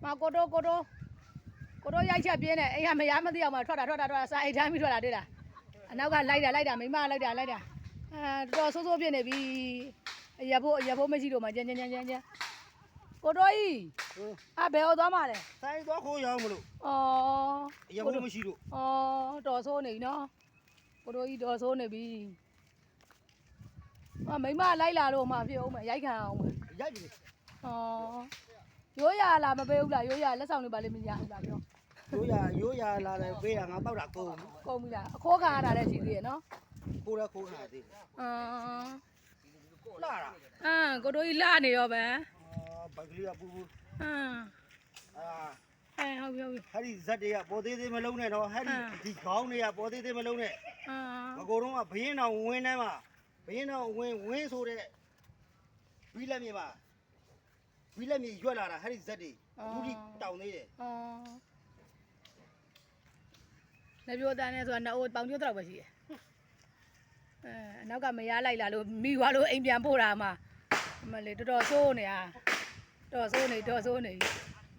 မှာကိုတိုးရိုက်ချက်ပြင်းနေအိမ်ကမရမသိအောင်မှာထွက်တာစာအိတ်ထမ်းပြီးထွက်တာတွေ့လားအနောက်ကလိုက်တာမိမလိုက်တာတော်ဆိုးဖြစ်နေပြီရဖို့မရှိတော့မှကျန်ကိုတိုးကြီးဘယ်ဟောသွားမှာလဲ ဆိုင်သွားခိုးရအောင်မလို့ရဖို့မရှိလို့တော်ဆိုးနေနော်ကိုတိုးကြီးတော်ဆိုးနေပြီမိမလိုက်လာလို့မှဖြစ်အောင်မရိုက်ခံအောင်ရိုက်ပြီရိုးရလားမပေးဘူးလားရိုးရလက်ဆောင်တွေပါလိမ့်မရဘူးလားပြောရိုးရလာတယ်ပေးတာငါတောက်တာကုန်ပြီလားအခိုးခံရတာလည်းရှိသေးရဲ့နော်ခိုးခါသေးလာတာကိုတို့ကြီးလာနေရောပဲဘက်ကလေးကပူဟုတ်ပြီဟဲ့ဒီဇက်တွေကပေါ်သေးမလုံးနဲ့တော့ဟဲ့ဒီခေါင်းတွေကပေါ်သေးမလုံးနဲ့မကိုတော့ကဘင်းတော်ဝင်းထဲမှာဘင်းတော်ဝင်းဆိုတဲ့ဝီလက်မြေမှာဝီလက်မြေရွက်လာတာဟဲ့ဒီဇက်တွေဘူးဒီတောင်သေးတယ်နေပြောတန်းနေဆိုတာနှိုးပေါင်ကျိုးတော့ပဲရှိတယ်အနောက်ကမရလိုက်လာလို့မိသွားလို့အိမ်ပြန်ပို့တာမှမလေးတော်ဆိုးနေတာတော်ဆိုးနေ